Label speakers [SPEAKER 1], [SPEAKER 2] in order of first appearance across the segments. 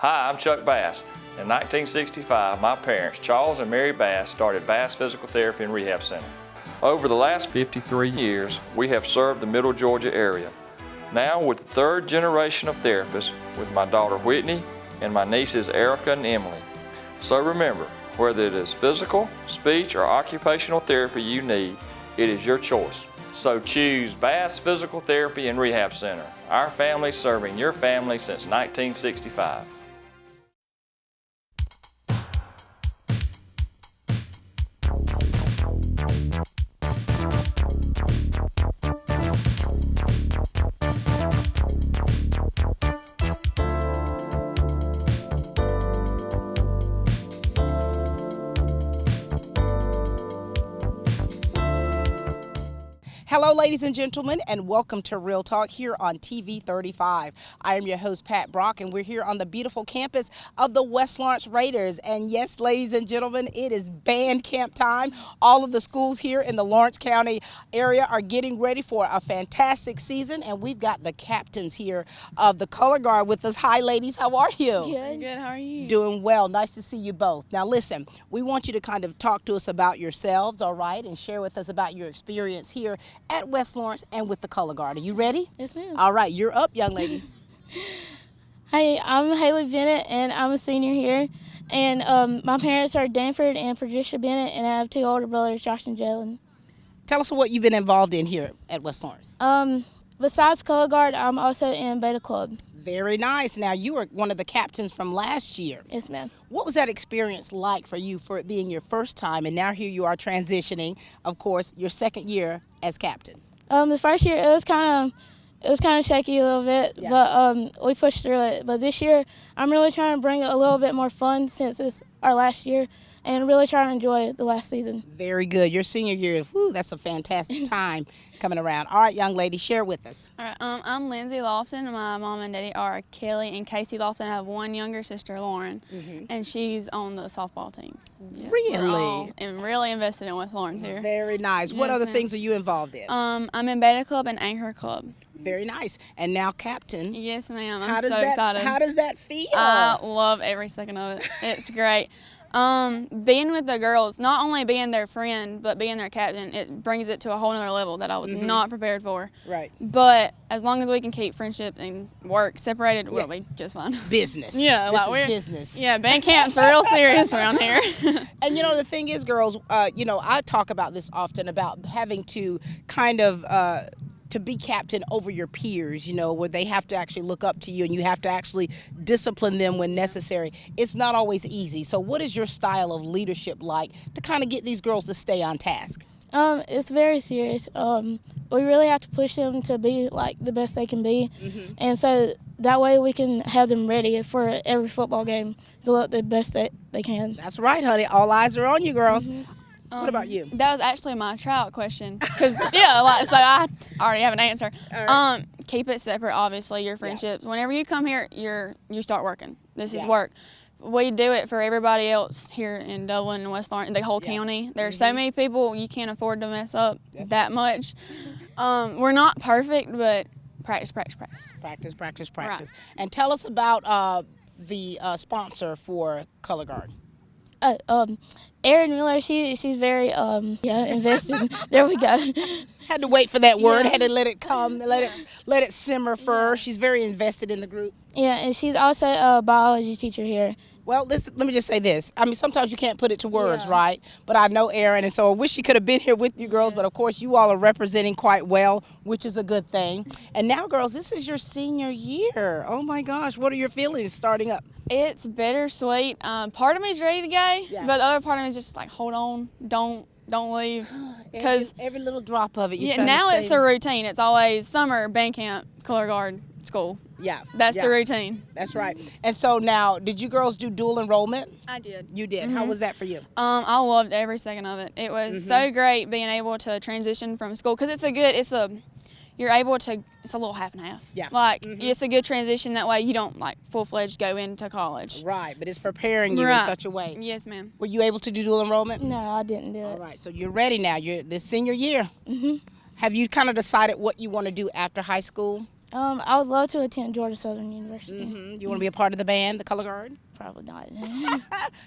[SPEAKER 1] Hi, I'm Chuck Bass. In 1965, my parents, Charles and Mary Bass, started Bass Physical Therapy and Rehab Center. Over the last 53 years, we have served the Middle Georgia area. Now with the third generation of therapists with my daughter Whitney and my nieces Erica and Emily. So remember, whether it is physical, speech, or occupational therapy you need, it is your choice. So choose Bass Physical Therapy and Rehab Center. Our family serving your family since 1965.
[SPEAKER 2] Hello, ladies and gentlemen, and welcome to Real Talk here on TV 35. I am your host, Pat Brock, and we're here on the beautiful campus of the West Lawrence Raiders. And yes, ladies and gentlemen, it is band camp time. All of the schools here in the Lawrence County area are getting ready for a fantastic season, and we've got the captains here of the color guard with us. Hi, ladies. How are you?
[SPEAKER 3] Good. How are you?
[SPEAKER 2] Doing well. Nice to see you both. Now, listen, we want you to kind of talk to us about yourselves, all right, and share with us about your experience here at West Lawrence and with the color guard. Are you ready?
[SPEAKER 3] Yes, ma'am.
[SPEAKER 2] All right, you're up, young lady.
[SPEAKER 3] Hi, I'm Haley Bennett, and I'm a senior here. And my parents are Danford and Patricia Bennett, and I have two older brothers, Josh and Jalen.
[SPEAKER 2] Tell us what you've been involved in here at West Lawrence.
[SPEAKER 3] Besides color guard, I'm also in Beta Club.
[SPEAKER 2] Very nice. Now, you were one of the captains from last year.
[SPEAKER 3] Yes, ma'am.
[SPEAKER 2] What was that experience like for you, for it being your first time, and now here you are transitioning, of course, your second year as captain?
[SPEAKER 3] The first year it was kind of shaky a little bit,
[SPEAKER 2] Yeah.
[SPEAKER 3] but we pushed through it. But this year, I'm really trying to bring a little bit more fun since it's our last year, and really trying to enjoy the last season.
[SPEAKER 2] Very good. Your senior year, whew, that's a fantastic time coming around. All right, young lady, share with us.
[SPEAKER 4] All right, I'm Lindsay Lofton. My mom and daddy are Kelly and Casey Lofton. I have one younger sister, Lauren, and she's on the softball team. Yeah,
[SPEAKER 2] Really?
[SPEAKER 4] And really invested in West Lawrence here.
[SPEAKER 2] Very nice. What
[SPEAKER 4] Yes,
[SPEAKER 2] other
[SPEAKER 4] ma'am.
[SPEAKER 2] things are you involved in?
[SPEAKER 4] I'm in Beta Club and Anchor Club.
[SPEAKER 2] Very nice. And now captain.
[SPEAKER 4] Yes, ma'am.
[SPEAKER 2] How
[SPEAKER 4] I'm
[SPEAKER 2] does
[SPEAKER 4] so
[SPEAKER 2] that,
[SPEAKER 4] excited.
[SPEAKER 2] How does that feel?
[SPEAKER 4] I love every second of it. It's great. Being with the girls, not only being their friend, but being their captain, it brings it to a whole nother level that I was not prepared for.
[SPEAKER 2] Right.
[SPEAKER 4] But as long as we can keep friendship and work separated, we'll be just fine.
[SPEAKER 2] Business.
[SPEAKER 4] Yeah,
[SPEAKER 2] this
[SPEAKER 4] like
[SPEAKER 2] is business.
[SPEAKER 4] Yeah, band camp's real serious around here.
[SPEAKER 2] And you know, the thing is, girls, I talk about this often about having to kind of to be captain over your peers, where they have to actually look up to you and you have to actually discipline them when necessary. It's not always easy. So what is your style of leadership like to kind of get these girls to stay on task?
[SPEAKER 3] It's very serious. We really have to push them to be like the best they can be, and so that way we can have them ready for every football game to look the best that they can.
[SPEAKER 2] That's right, honey. All eyes are on you, girls. What about you?
[SPEAKER 4] That was actually my tryout question. Because, so I already have an answer.
[SPEAKER 2] Right.
[SPEAKER 4] Keep it separate, obviously, your friendships. Whenever you come here, you start working. This is work. We do it for everybody else here in Dublin and West Lawrence, the whole county. There's so many people, you can't afford to mess up that much. We're not perfect, but practice.
[SPEAKER 2] Practice.
[SPEAKER 4] Right.
[SPEAKER 2] And tell us about the sponsor for Color Guard.
[SPEAKER 3] Erin Miller, she's very invested. There we go.
[SPEAKER 2] Had to wait for that word. Had to let it come. Let it simmer first. She's very invested in the group.
[SPEAKER 3] Yeah, and she's also a biology teacher here.
[SPEAKER 2] Well, let me just say this. I mean, sometimes you can't put it to words, right? But I know Erin, and so I wish she could have been here with you girls. But of course, you all are representing quite well, which is a good thing. And now, girls, this is your senior year. Oh my gosh, what are your feelings starting up?
[SPEAKER 4] It's bittersweet. Part of me is ready to go, but the other part of me is just like, hold on, don't leave. Because
[SPEAKER 2] every little drop of it.
[SPEAKER 4] now it's a routine. It's always summer, band camp, color guard, school.
[SPEAKER 2] Yeah.
[SPEAKER 4] That's the routine.
[SPEAKER 2] That's right. And so now, did you girls do dual enrollment?
[SPEAKER 4] I did.
[SPEAKER 2] You did. How was that for you?
[SPEAKER 4] I loved every second of it. It was so great being able to transition from school because you're able to, it's a little half and half.
[SPEAKER 2] Yeah.
[SPEAKER 4] It's a good transition. That way you don't full-fledged go into college.
[SPEAKER 2] Right, but it's preparing you in such a way.
[SPEAKER 4] Yes, ma'am.
[SPEAKER 2] Were you able to do dual enrollment?
[SPEAKER 3] No, I didn't do it.
[SPEAKER 2] All right, so you're ready now. You're this senior year. Have you kind of decided what you want to do after high school?
[SPEAKER 3] I would love to attend Georgia Southern University.
[SPEAKER 2] You want to be a part of the band, the color guard?
[SPEAKER 3] Probably not.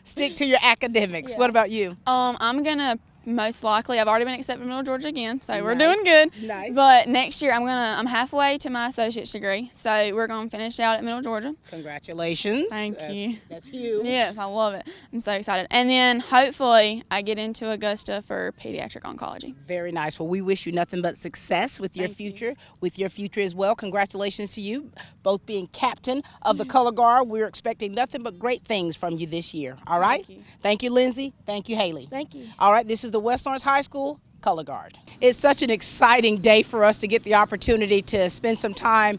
[SPEAKER 2] Stick to your academics.
[SPEAKER 3] Yeah.
[SPEAKER 2] What about you?
[SPEAKER 4] I'm gonna most likely. I've already been accepted in Middle Georgia again, so we're
[SPEAKER 2] Nice.
[SPEAKER 4] doing good.
[SPEAKER 2] Nice.
[SPEAKER 4] But next year I'm halfway to my associate's degree, so we're gonna finish out at Middle Georgia.
[SPEAKER 2] Congratulations.
[SPEAKER 4] Thank you.
[SPEAKER 2] That's huge.
[SPEAKER 4] Yes, I love it. I'm so excited. And then hopefully I get into Augusta for pediatric oncology.
[SPEAKER 2] Very nice. Well, we wish you nothing but success with your future, as well. Congratulations to you, both being captain of the color guard. We're expecting nothing but great things from you this year. All right?
[SPEAKER 4] Thank you.
[SPEAKER 2] Thank you, Lindsay. Thank you, Haley.
[SPEAKER 3] Thank you.
[SPEAKER 2] All right, this is the West Lawrence High School color guard. It's such an exciting day for us to get the opportunity to spend some time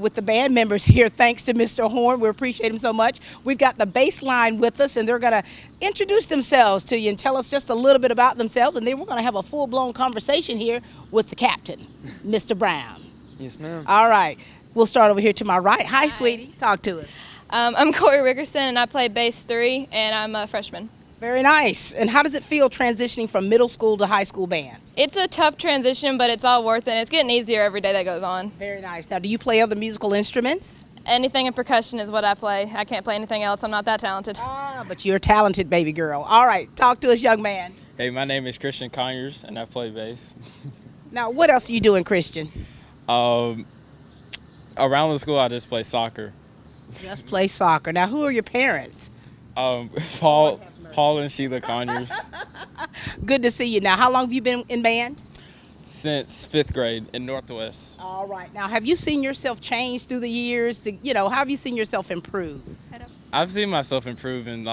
[SPEAKER 2] with the band members here. Thanks to Mr. Horn. We appreciate him so much. We've got the bass line with us, and they're going to introduce themselves to you and tell us just a little bit about themselves, and then we're going to have a full-blown conversation here with the captain, Mr. Brown.
[SPEAKER 5] Yes, ma'am.
[SPEAKER 2] All right. We'll start over here to my right. Hi, sweetie. Talk to us.
[SPEAKER 6] I'm Corey Rickerson, and I play bass 3, and I'm a freshman.
[SPEAKER 2] Very nice. And how does it feel transitioning from middle school to high school band?
[SPEAKER 6] It's a tough transition, but it's all worth it. It's getting easier every day that goes on.
[SPEAKER 2] Very nice. Now, do you play other musical instruments?
[SPEAKER 6] Anything in percussion is what I play. I can't play anything else. I'm not that talented.
[SPEAKER 2] Ah, but you're a talented baby girl. All right. Talk to us, young man.
[SPEAKER 5] Hey, my name is Christian Conyers, and I play bass.
[SPEAKER 2] Now, what else are you doing, Christian?
[SPEAKER 5] Around the school, I just play soccer.
[SPEAKER 2] Just play soccer. Now, who are your parents?
[SPEAKER 5] Paul and Sheila Conyers.
[SPEAKER 2] Good to see you. Now, how long have you been in band?
[SPEAKER 5] Since 5th grade in Northwest.
[SPEAKER 2] All right. Now, have you seen yourself change through the years? How have you seen yourself improve?
[SPEAKER 5] I've seen myself improve in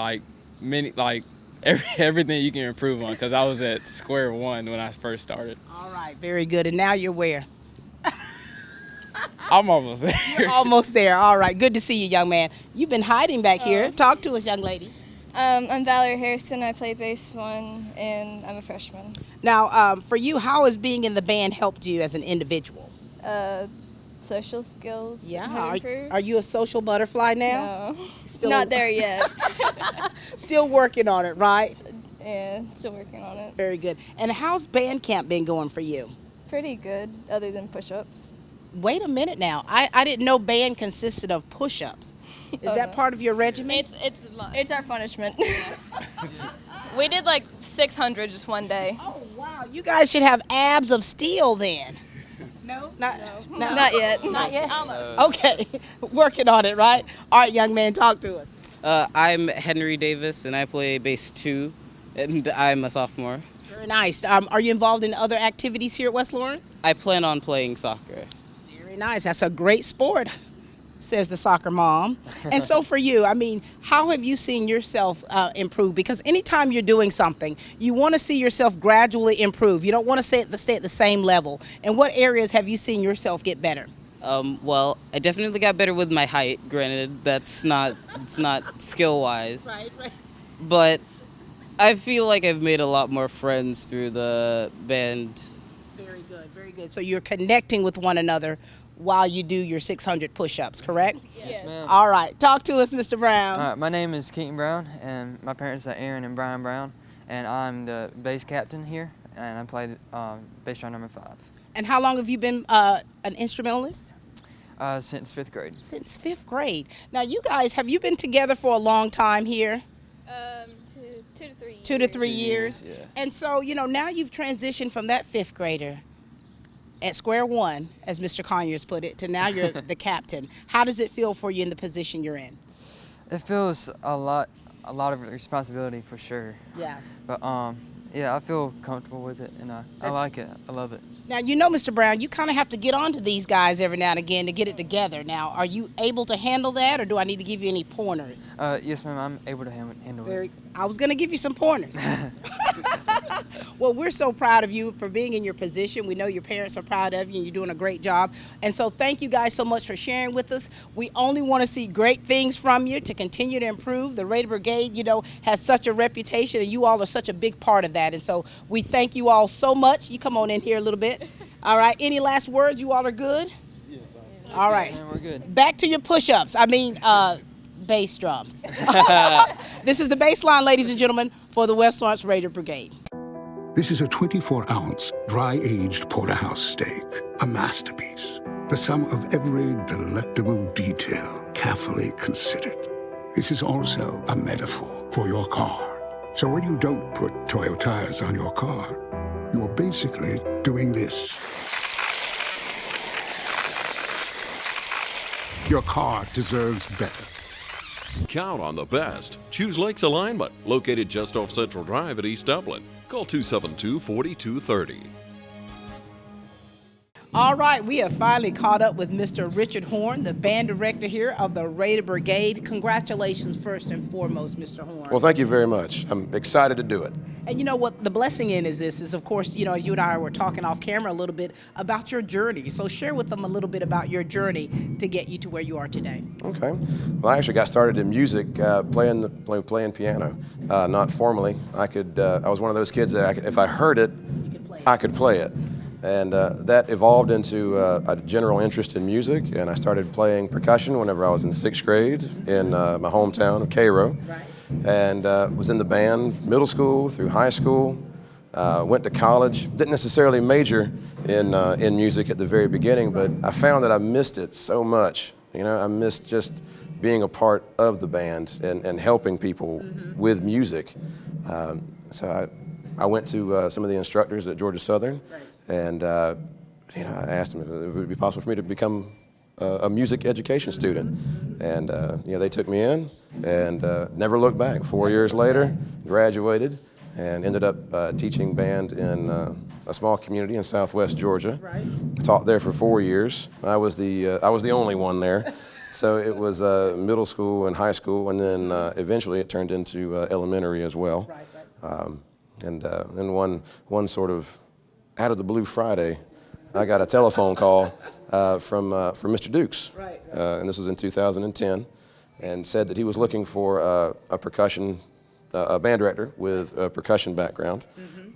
[SPEAKER 5] everything you can improve on, because I was at square one when I first started.
[SPEAKER 2] All right. Very good. And now you're where?
[SPEAKER 5] I'm almost there.
[SPEAKER 2] You're almost there. All right. Good to see you, young man. You've been hiding back here. Talk to us, young lady.
[SPEAKER 7] I'm Valerie Harrison. I play bass 1, and I'm a freshman.
[SPEAKER 2] Now, for you, how has being in the band helped you as an individual?
[SPEAKER 7] Social skills
[SPEAKER 2] Yeah.
[SPEAKER 7] have improved.
[SPEAKER 2] Are you a social butterfly now?
[SPEAKER 7] No,
[SPEAKER 2] Still
[SPEAKER 7] not there yet.
[SPEAKER 2] Still working on it, right?
[SPEAKER 7] Yeah, still working on it.
[SPEAKER 2] Very good. And how's band camp been going for you?
[SPEAKER 7] Pretty good, other than push-ups.
[SPEAKER 2] Wait a minute now. I didn't know band consisted of push-ups. Is
[SPEAKER 7] Oh,
[SPEAKER 2] that
[SPEAKER 7] no.
[SPEAKER 2] part of your regimen?
[SPEAKER 7] It's our punishment.
[SPEAKER 6] We did like 600 just one day.
[SPEAKER 2] Oh, wow. You guys should have abs of steel then. No? Not
[SPEAKER 7] Not yet.
[SPEAKER 2] Not yet?
[SPEAKER 6] Almost.
[SPEAKER 2] Okay. Working on it, right? All right, young man, talk to us.
[SPEAKER 8] I'm Henry Davis, and I play bass 2, and I'm a sophomore.
[SPEAKER 2] Very nice. Are you involved in other activities here at West Lawrence?
[SPEAKER 8] I plan on playing soccer.
[SPEAKER 2] Very nice. That's a great sport, says the soccer mom. And so for you, how have you seen yourself improve? Because anytime you're doing something, you want to see yourself gradually improve. You don't want to stay at the same level. In what areas have you seen yourself get better?
[SPEAKER 8] Well, I definitely got better with my height. Granted, it's not skill-wise.
[SPEAKER 2] Right.
[SPEAKER 8] But I feel like I've made a lot more friends through the band.
[SPEAKER 2] Very good, very good. So you're connecting with one another while you do your 600 push-ups, correct?
[SPEAKER 5] Yes, ma'am.
[SPEAKER 2] All right. Talk to us, Mr. Brown.
[SPEAKER 9] My name is Keaton Brown, and my parents are Aaron and Brian Brown, and I'm the bass captain here, and I play bass drum number 5.
[SPEAKER 2] And how long have you been an instrumentalist?
[SPEAKER 9] Since 5th grade.
[SPEAKER 2] Since 5th grade. Now, you guys, have you been together for a long time here?
[SPEAKER 7] 2 to 3 years.
[SPEAKER 2] 2 to 3 years.
[SPEAKER 9] Yeah.
[SPEAKER 2] And so, now you've transitioned from that 5th grader at square one, as Mr. Conyers put it, to now you're the captain. How does it feel for you in the position you're in?
[SPEAKER 9] It feels a lot of responsibility for sure.
[SPEAKER 2] Yeah.
[SPEAKER 9] But yeah, I feel comfortable with it, and I like it. I love it.
[SPEAKER 2] Now, Mr. Brown, you kind of have to get on to these guys every now and again to get it together. Now, are you able to handle that, or do I need to give you any pointers?
[SPEAKER 9] Yes, ma'am. I'm able to handle it.
[SPEAKER 2] I was going to give you some pointers. Well, we're so proud of you for being in your position. We know your parents are proud of you, and you're doing a great job. And so thank you guys so much for sharing with us. We only want to see great things from you to continue to improve. The Raider Brigade, has such a reputation, and you all are such a big part of that. And so we thank you all so much. You come on in here a little bit. All right. Any last words? You all are good?
[SPEAKER 5] Yes,
[SPEAKER 2] All right.
[SPEAKER 9] Man, we're good.
[SPEAKER 2] Back to your push-ups. Bass drums. This is the bass line, ladies and gentlemen, for the West Lawrence Raider Brigade.
[SPEAKER 10] This is a 24-ounce, dry-aged porterhouse steak, a masterpiece. The sum of every delectable detail carefully considered. This is also a metaphor for your car. So when you don't put Toyo tires on your car, you're basically doing this. Your car deserves better.
[SPEAKER 11] Count on the best. Choose Lakes Alignment, located just off Central Drive at East Dublin. Call 272-4230.
[SPEAKER 2] All right, we have finally caught up with Mr. Richard Horn, the band director here of the Raider Brigade. Congratulations, first and foremost, Mr. Horn.
[SPEAKER 12] Well, thank you very much. I'm excited to do it.
[SPEAKER 2] And you know what the blessing in is of course, you know, as you and I were talking off camera a little bit about your journey. So share with them a little bit about your journey to get you to where you are today.
[SPEAKER 12] Okay. Well, I actually got started in music playing piano, not formally. I was one of those kids that if I heard it, I could play it. And that evolved into a general interest in music, and I started playing percussion whenever I was in 6th grade in my hometown of Cairo. Right. And was in the band middle school through high school, went to college. Didn't necessarily major in music at the very beginning, but I found that I missed it so much. You know, I missed just being a part of the band and helping people with music. So I went to some of the instructors at Georgia Southern. Right. And you know, I asked them if it would be possible for me to become a music education student. And you know, they took me in and never looked back. 4 years later, graduated and ended up teaching band in a small community in Southwest Georgia. Right. Taught there for 4 years. I was the only one there. So it was middle school and high school, and then eventually it turned into elementary as well. Right. And then one sort of out of the blue Friday, I got a telephone call from Mr. Dukes, right. And this was in 2010, and said that he was looking for a band director with a percussion background,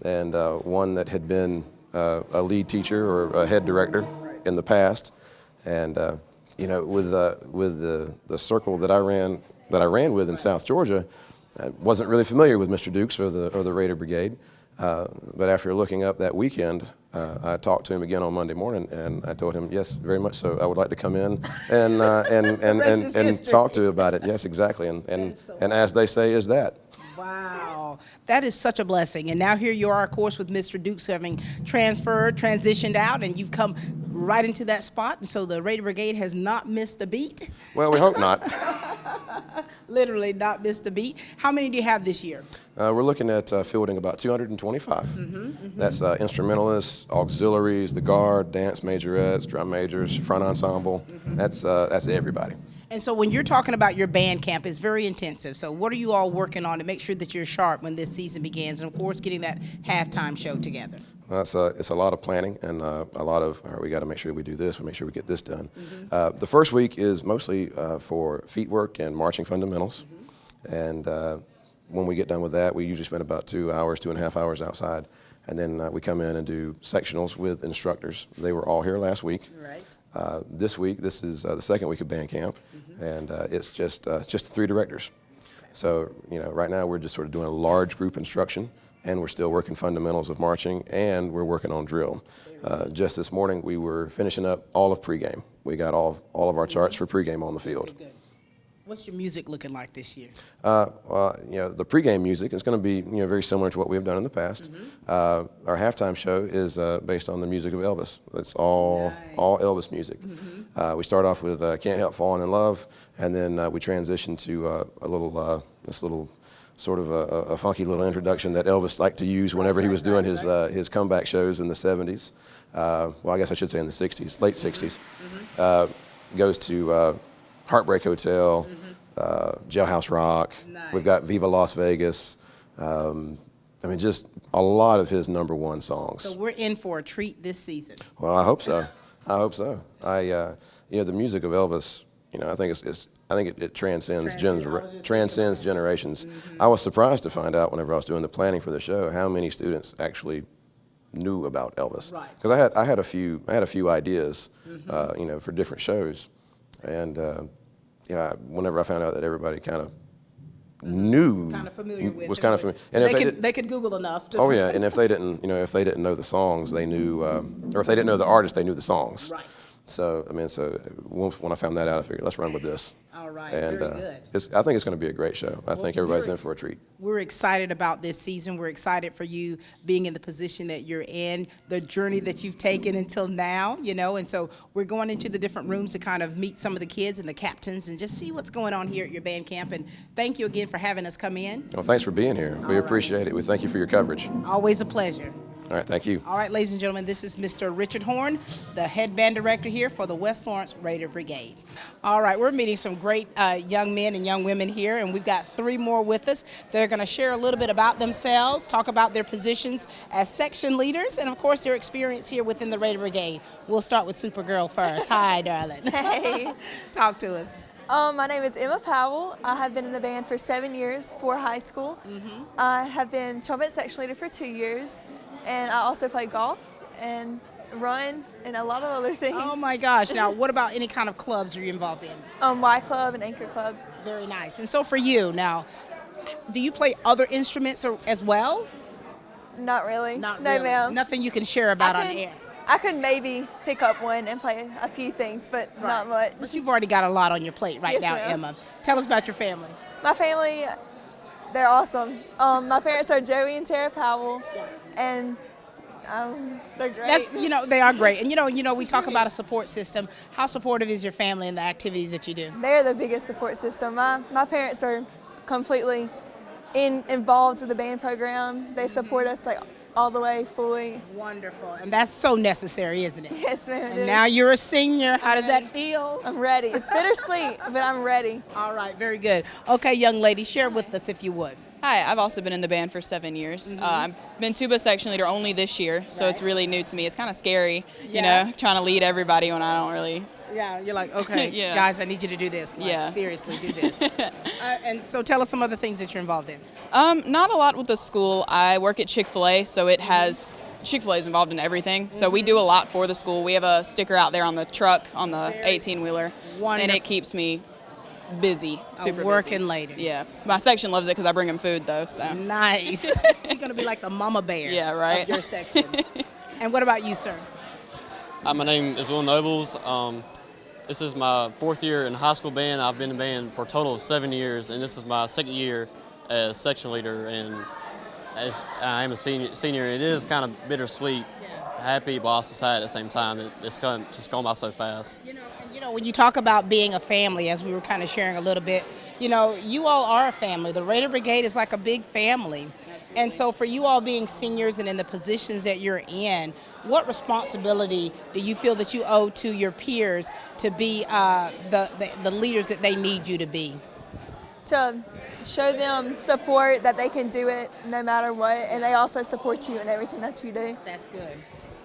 [SPEAKER 12] and one that had been a lead teacher or a head director in the past, and you know, with the circle that I ran with in South Georgia, I wasn't really familiar with Mr. Dukes or the Raider Brigade. But after looking up that weekend, I talked to him again on Monday morning, and I told him, yes, very much so, I would like to come in and talk to you about it. Yes, exactly. And as they say, is that.
[SPEAKER 2] Wow, that is such a blessing. And now here you are, of course, with Mr. Dukes having transitioned out, and you've come right into that spot. And so the Raider Brigade has not missed a beat.
[SPEAKER 12] Well, we hope not.
[SPEAKER 2] Literally not missed a beat. How many do you have this year?
[SPEAKER 12] We're looking at fielding about 225. That's instrumentalists, auxiliaries, the guard, dance majorettes, drum majors, front ensemble. That's everybody.
[SPEAKER 2] And so when you're talking about your band camp, it's very intensive. So what are you all working on to make sure that you're sharp when this season begins? And of course, getting that halftime show together. Well,
[SPEAKER 12] it's a lot of planning and a lot of, all right, we got to make sure we do this, we make sure we get this done. The first week is mostly for feet work and marching fundamentals. And when we get done with that, we usually spend about 2 hours, 2.5 hours outside. And then we come in and do sectionals with instructors. They were all here last week. Right. This week, this is the second week of band camp, and it's just 3 directors. So, you know, right now we're just sort of doing a large group instruction, and we're still working fundamentals of marching, and we're working on drill. Just this morning, we were finishing up all of pregame. We got all of our charts for pregame on the field.
[SPEAKER 2] Okay, good. What's your music looking like this year?
[SPEAKER 12] Well, you know, the pregame music is going to be, you know, very similar to what we've done in the past. Our halftime show is based on the music of Elvis. It's all Elvis music. We start off with "Can't Help Falling in Love," and then we transition to this little sort of a funky little introduction that Elvis liked to use whenever he was doing his comeback shows in the 70s. Well, I guess I should say in the 60s, late 60s. Goes to Heartbreak Hotel, Jailhouse Rock. Nice. We've got Viva Las Vegas. I mean, just a lot of his #1 songs.
[SPEAKER 2] So we're in for a treat this season.
[SPEAKER 12] Well, I hope so. I hope so. You know, the music of Elvis, you know, I think it transcends generations. I was surprised to find out whenever I was doing the planning for the show how many students actually knew about Elvis. Right. Because I had a few ideas, you know, for different shows, and you know, whenever I found out that everybody kind of knew,
[SPEAKER 2] kind of familiar with,
[SPEAKER 12] was kind of familiar, and
[SPEAKER 2] they could Google enough to.
[SPEAKER 12] Oh yeah, and if they didn't, you know, if they didn't know the songs, they knew, or if they didn't know the artist, they knew the songs. Right. So, I mean, when I found that out, I figured, let's run with this.
[SPEAKER 2] All right,
[SPEAKER 12] And
[SPEAKER 2] very good.
[SPEAKER 12] I think it's going to be a great show. I think everybody's in for a treat.
[SPEAKER 2] We're excited about this season. We're excited for you being in the position that you're in, the journey that you've taken until now, you know, and so we're going into the different rooms to kind of meet some of the kids and the captains and just see what's going on here at your band camp. And thank you again for having us come in.
[SPEAKER 12] Well, thanks for being here. We appreciate it. We thank you for your coverage.
[SPEAKER 2] Always a pleasure.
[SPEAKER 12] All right, thank you.
[SPEAKER 2] All right, ladies and gentlemen, this is Mr. Richard Horn, the head band director here for the West Lawrence Raider Brigade. All right, we're meeting some great young men and young women here, and we've got 3 more with us. They're going to share a little bit about themselves, talk about their positions as section leaders, and of course their experience here within the Raider Brigade. We'll start with Supergirl first. Hi, darling.
[SPEAKER 13] Hey.
[SPEAKER 2] Talk to us.
[SPEAKER 13] My name is Emma Powell. I have been in the band for 7 years for high school. I have been trumpet section leader for 2 years. And I also play golf and run and a lot of other things.
[SPEAKER 2] Oh my gosh. Now, what about any kind of clubs are you involved in?
[SPEAKER 13] Y Club and Anchor Club.
[SPEAKER 2] Very nice. And so for you, now, do you play other instruments as well?
[SPEAKER 13] Not really.
[SPEAKER 2] Not
[SPEAKER 13] no,
[SPEAKER 2] really.
[SPEAKER 13] ma'am.
[SPEAKER 2] Nothing you can share about on air.
[SPEAKER 13] I could maybe pick up one and play a few things, but not much.
[SPEAKER 2] But you've already got a lot on your plate right
[SPEAKER 13] Yes,
[SPEAKER 2] now,
[SPEAKER 13] ma'am.
[SPEAKER 2] Emma. Tell us about your family.
[SPEAKER 13] My family, they're awesome. My parents are Joey and Tara Powell, and they're great.
[SPEAKER 2] They are great. And you know, we talk about a support system. How supportive is your family in the activities that you do?
[SPEAKER 13] They're the biggest support system. My parents are completely involved with the band program. They support us like all the way fully.
[SPEAKER 2] Wonderful. And that's so necessary, isn't it?
[SPEAKER 13] Yes, ma'am.
[SPEAKER 2] And now you're a senior. How does that feel?
[SPEAKER 13] I'm ready. It's bittersweet, but I'm ready.
[SPEAKER 2] All right, very good. Okay, young lady, share with us if you would.
[SPEAKER 14] Hi, I've also been in the band for 7 years. I've been tuba section leader only this year, so it's really new to me. It's kind of scary, you know, trying to lead everybody when I don't really.
[SPEAKER 2] Yeah, you're like, okay,
[SPEAKER 14] Yeah.
[SPEAKER 2] guys, I need you to do this. Like, seriously, do this. And so tell us some other things that you're involved in.
[SPEAKER 14] Not a lot with the school. I work at Chick-fil-A, so it has, Chick-fil-A is involved in everything. So we do a lot for the school. We have a sticker out there on the truck, on the 18-wheeler, and it keeps me busy, super
[SPEAKER 2] working
[SPEAKER 14] busy.
[SPEAKER 2] later.
[SPEAKER 14] Yeah, my section loves it because I bring them food though. So
[SPEAKER 2] nice. You're gonna be like the mama bear.
[SPEAKER 14] Yeah, right.
[SPEAKER 2] Of your section. And what about you, sir?
[SPEAKER 15] My name is Will Nobles. This is my 4th year in high school band. I've been in band for a total of 7 years, and this is my 2nd year as section leader. And as I am a senior, it is kind of bittersweet, happy, but also sad at the same time. It's just gone by so fast.
[SPEAKER 2] You know, when you talk about being a family, as we were kind of sharing a little bit, you know, you all are a family. The Raider Brigade is like a big family. Absolutely. And so for you all being seniors and in the positions that you're in, what responsibility do you feel that you owe to your peers to be the leaders that they need you to be?
[SPEAKER 13] To show them support, that they can do it no matter what, and they also support you in everything that you do.
[SPEAKER 2] That's good.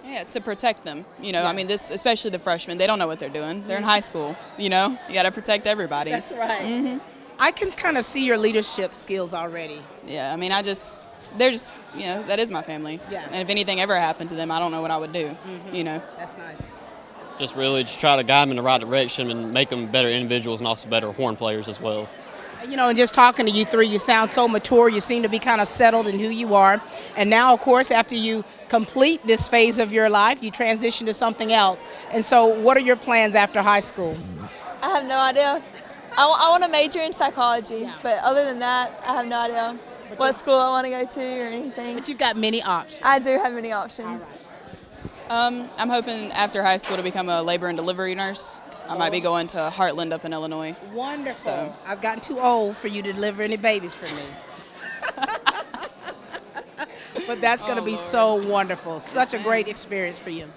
[SPEAKER 14] Yeah, to protect them. You know, I mean, especially the freshmen, they don't know what they're doing. They're in high school, you know? You got to protect everybody.
[SPEAKER 2] That's right. I can kind of see your leadership skills already.
[SPEAKER 14] Yeah, I mean, they're just, you know, that is my family.
[SPEAKER 2] Yeah.
[SPEAKER 14] And if anything ever happened to them, I don't know what I would do, you know?
[SPEAKER 2] That's nice.
[SPEAKER 15] Just really just try to guide them in the right direction and make them better individuals and also better horn players as well.
[SPEAKER 2] You know, and just talking to you three, you sound so mature. You seem to be kind of settled in who you are. And now, of course, after you complete this phase of your life, you transition to something else. And so what are your plans after high school?
[SPEAKER 13] I have no idea. I want to major in psychology, but other than that, I have no idea what school I want to go to or anything.
[SPEAKER 2] But you've got many options.
[SPEAKER 13] I do have many options.
[SPEAKER 14] I'm hoping after high school to become a labor and delivery nurse. I might be going to Heartland up in Illinois.
[SPEAKER 2] Wonderful.
[SPEAKER 14] So.
[SPEAKER 2] I've gotten too old for you to deliver any babies for me. But that's going to be so wonderful. Such a great experience for you.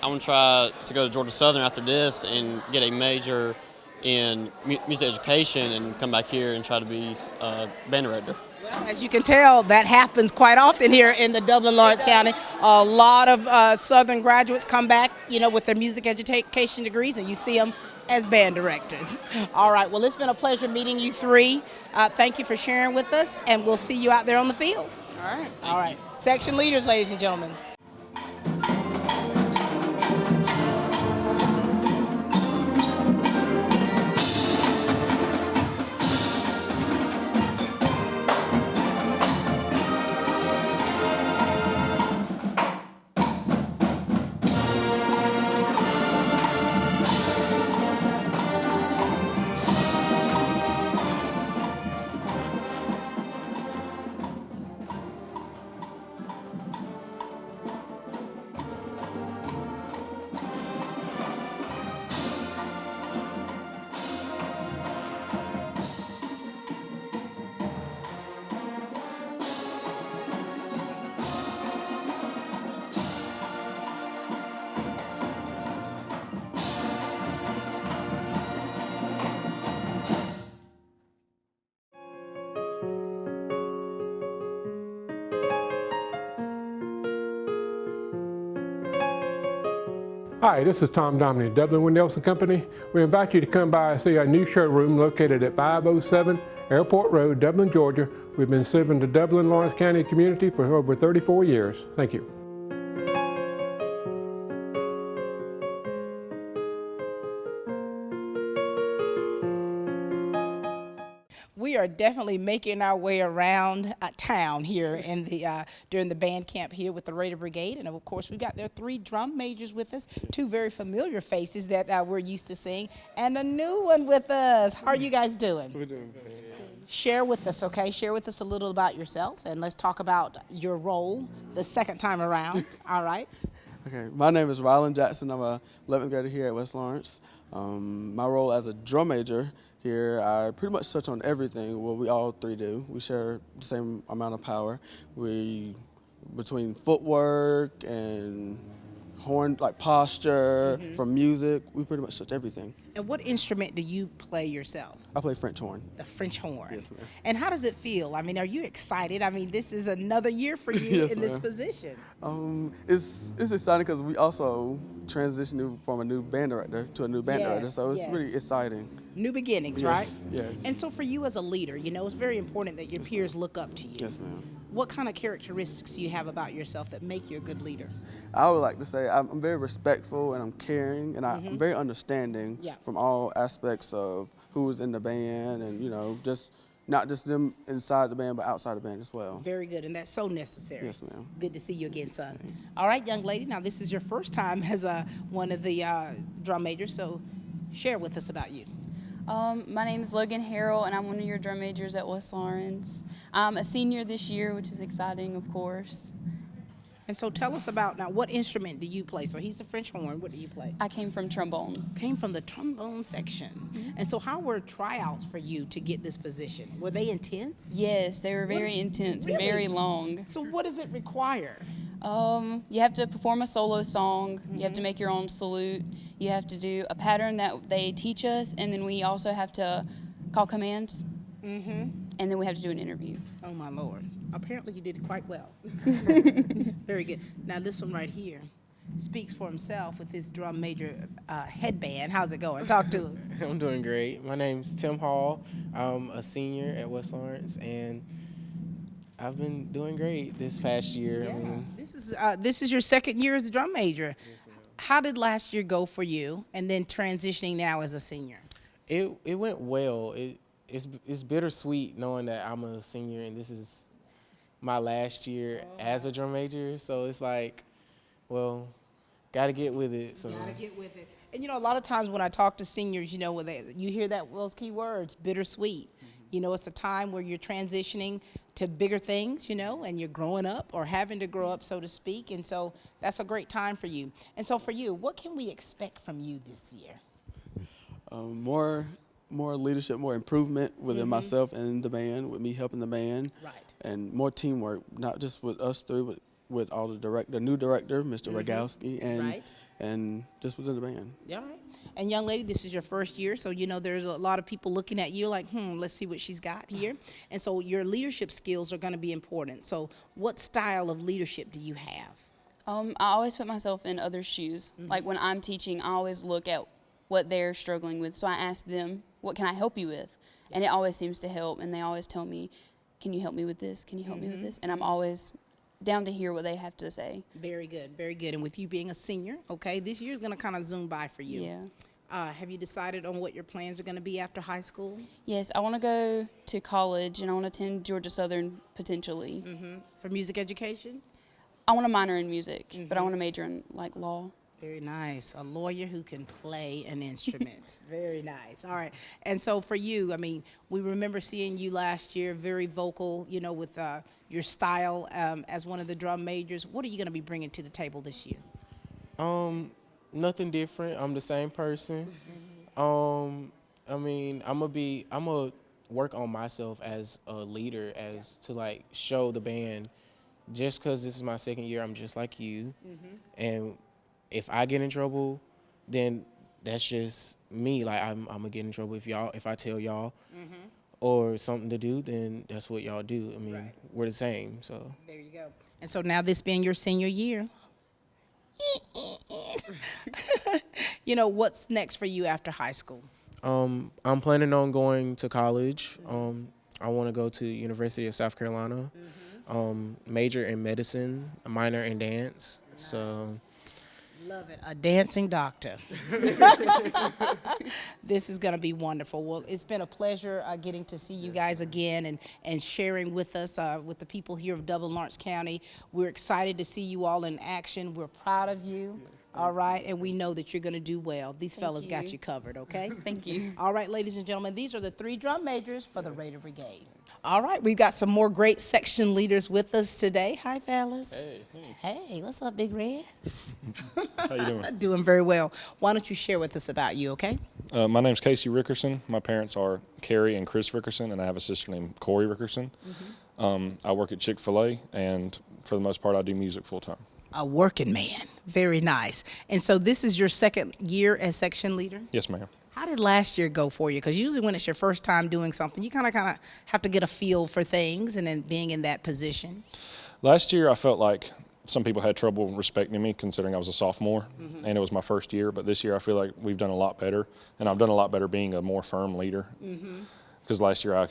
[SPEAKER 15] I want to try to go to Georgia Southern after this and get a major in music education and come back here and try to be a band director.
[SPEAKER 2] Well, as you can tell, that happens quite often here in the Dublin-Lawrence County. A lot of Southern graduates come back, you know, with their music education degrees, and you see them as band directors. All right, well, it's been a pleasure meeting you three. Thank you for sharing with us, and we'll see you out there on the field.
[SPEAKER 14] All right.
[SPEAKER 2] All right. Section leaders, ladies and gentlemen.
[SPEAKER 16] Hi, this is Tom Dominy, Dublin with Nelson Company. We invite you to come by and see our new showroom located at 507 Airport Road, Dublin, Georgia. We've been serving the Dublin, Lawrence County community for over 34 years. Thank you.
[SPEAKER 2] We are definitely making our way around town here in the during the band camp here with the Raider Brigade, and of course we've got their 3 drum majors with us, 2 very familiar faces that we're used to seeing, and a new one with us. How are you guys doing?
[SPEAKER 17] We're doing good.
[SPEAKER 2] Share with us, okay? Share with us a little about yourself, and let's talk about your role the second time around. All right.
[SPEAKER 17] Okay, my name is Rylan Jackson. I'm a 11th grader here at West Lawrence. My role as a drum major here, I pretty much touch on everything. Well, we all 3 do. We share the same amount of power. Between footwork and horn, like posture, from music, we pretty much touch everything.
[SPEAKER 2] And what instrument do you play yourself?
[SPEAKER 17] I play French horn.
[SPEAKER 2] The French horn.
[SPEAKER 17] Yes, ma'am.
[SPEAKER 2] And how does it feel? I mean, are you excited? I mean, this is another year for you
[SPEAKER 17] Yes,
[SPEAKER 2] in this
[SPEAKER 17] ma'am.
[SPEAKER 2] position.
[SPEAKER 17] It's exciting because we also transitioned from a new band director to a new band director, so it's really exciting.
[SPEAKER 2] New beginnings,
[SPEAKER 17] Yes,
[SPEAKER 2] right?
[SPEAKER 17] yes.
[SPEAKER 2] And so for you as a leader, you know, it's very important that your peers look up to you.
[SPEAKER 17] Yes, ma'am.
[SPEAKER 2] What kind of characteristics do you have about yourself that make you a good leader?
[SPEAKER 17] I would like to say I'm very respectful and I'm caring and I'm very understanding from all aspects of who's in the band and, you know, just not just them inside the band but outside the band as well.
[SPEAKER 2] Very good, and that's so necessary.
[SPEAKER 17] Yes, ma'am.
[SPEAKER 2] Good to see you again, son. All right, young lady, now this is your first time as one of the drum majors, so share with us about you.
[SPEAKER 4] My name is Logan Harrell, and I'm one of your drum majors at West Lawrence. I'm a senior this year, which is exciting, of course.
[SPEAKER 2] And so tell us about, now, what instrument do you play? So he's the French horn. What do you play?
[SPEAKER 4] I came from trombone.
[SPEAKER 2] Came from the trombone section. And so how were tryouts for you to get this position? Were they intense?
[SPEAKER 4] Yes, they were very intense and very long.
[SPEAKER 2] So what does it require?
[SPEAKER 4] You have to perform a solo song. You have to make your own salute. You have to do a pattern that they teach us, and then we also have to call commands. And then we have to do an interview.
[SPEAKER 2] Oh my Lord. Apparently you did quite well. Very good. Now this one right here speaks for himself with his drum major headband. How's it going? Talk to us.
[SPEAKER 18] I'm doing great. My name's Tim Hall. I'm a senior at West Lawrence, and I've been doing great this past year.
[SPEAKER 2] Yeah.
[SPEAKER 18] I mean,
[SPEAKER 2] This is your second year as a drum major. How did last year go for you, and then transitioning now as a senior?
[SPEAKER 18] it went well. It's bittersweet knowing that I'm a senior and this is my last year as a drum major. So it's like, well, got to get with it. So.
[SPEAKER 2] Got to get with it. And, you know, a lot of times when I talk to seniors, you know, when you hear those key words, bittersweet. You know, it's a time where you're transitioning to bigger things, you know, and you're growing up or having to grow up, so to speak. And so that's a great time for you. And so for you, what can we expect from you this year?
[SPEAKER 17] More leadership, more improvement within myself and the band, with me helping the band. Right. And more teamwork, not just with us 3, but with all the new director, Mr. Rogowski, and just within the band.
[SPEAKER 2] All right. And young lady, this is your first year, so you know there's a lot of people looking at you like, let's see what she's got here. And so your leadership skills are going to be important. So what style of leadership do you have?
[SPEAKER 4] I always put myself in others' shoes. Like when I'm teaching, I always look at what they're struggling with. So I ask them, what can I help you with? And it always seems to help, and they always tell me, can you help me with this? Can you help me with this? And I'm always down to hear what they have to say.
[SPEAKER 2] Very good, very good. And with you being a senior, okay, this year's going to kind of zoom by for you.
[SPEAKER 4] Yeah.
[SPEAKER 2] Have you decided on what your plans are going to be after high school?
[SPEAKER 4] Yes, I want to go to college, and I want to attend Georgia Southern potentially.
[SPEAKER 2] For music education?
[SPEAKER 4] I want to minor in music, but I want to major in like law.
[SPEAKER 2] Very nice. A lawyer who can play an instrument. Very nice. All right. And so for you, I mean, we remember seeing you last year, very vocal, you know, with your style as one of the drum majors. What are you going to be bringing to the table this year?
[SPEAKER 18] Nothing different. I'm the same person. I mean, I'm gonna work on myself as a leader, as to like show the band. Just because this is my second year, I'm just like you, and if I get in trouble, then that's just me. Like I'm gonna get in trouble if I tell y'all or something to do, then that's what y'all do. I mean, we're the same. So
[SPEAKER 2] there you go. And so now this being your senior year, You know, what's next for you after high school?
[SPEAKER 18] I'm planning on going to college. I want to go to University of South Carolina. Major in medicine, a minor in dance. So.
[SPEAKER 2] Love it. A dancing doctor. This is going to be wonderful. Well, it's been a pleasure getting to see you guys again and sharing with us, with the people here of Dublin Lawrence County. We're excited to see you all in action. We're proud of you. All right, and we know that you're going to do well. These fellas got you covered, okay?
[SPEAKER 4] Thank you.
[SPEAKER 2] All right, ladies and gentlemen, these are the 3 drum majors for the Raider Brigade. All right, we've got some more great section leaders with us today. Hi, fellas. Hey, what's up, Big Red?
[SPEAKER 19] How you doing?
[SPEAKER 2] Doing very well. Why don't you share with us about you, okay?
[SPEAKER 19] My name's Casey Rickerson. My parents are Carrie and Chris Rickerson, and I have a sister named Corey Rickerson. I work at Chick-fil-A, and for the most part, I do music full-time.
[SPEAKER 2] A working man. Very nice. And so this is your second year as section leader?
[SPEAKER 19] Yes, ma'am.
[SPEAKER 2] How did last year go for you? Because usually when it's your first time doing something, you kind of have to get a feel for things and then being in that position.
[SPEAKER 19] Last year, I felt like some people had trouble respecting me considering I was a sophomore, and it was my first year. But this year, I feel like we've done a lot better, and I've done a lot better being a more firm leader. Because last year I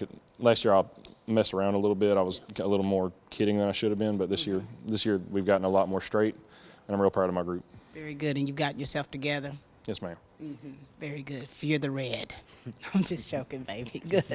[SPEAKER 19] messed around a little bit. I was a little more kidding than I should have been. But this year we've gotten a lot more straight, and I'm real proud of my group.
[SPEAKER 2] Very good, and you've gotten yourself together.
[SPEAKER 19] Yes, ma'am.
[SPEAKER 2] Very good. Fear the red. I'm just joking, baby. Good.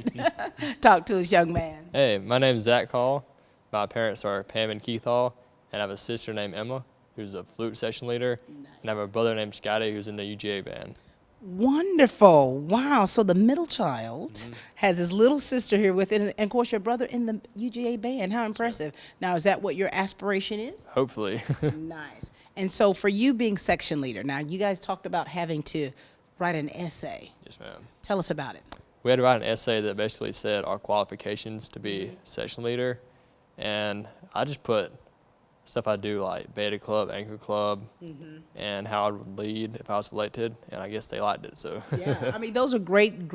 [SPEAKER 2] Talk to us, young man.
[SPEAKER 20] Hey, my name's Zach Hall. My parents are Pam and Keith Hall, and I have a sister named Emma, who's a flute section leader, and I have a brother named Scotty, who's in the UGA band.
[SPEAKER 2] Wonderful. Wow. So the middle child has his little sister here with it, and of course your brother in the UGA band. How impressive. Now, is that what your aspiration is?
[SPEAKER 20] Hopefully.
[SPEAKER 2] Nice. And so for you being section leader, now you guys talked about having to write an essay.
[SPEAKER 20] Yes, ma'am.
[SPEAKER 2] Tell us about it.
[SPEAKER 20] We had to write an essay that basically said our qualifications to be section leader, and I just put stuff I do like beta club, anchor club, and how I would lead if I was elected, and I guess they liked it. So
[SPEAKER 2] yeah, I mean those are great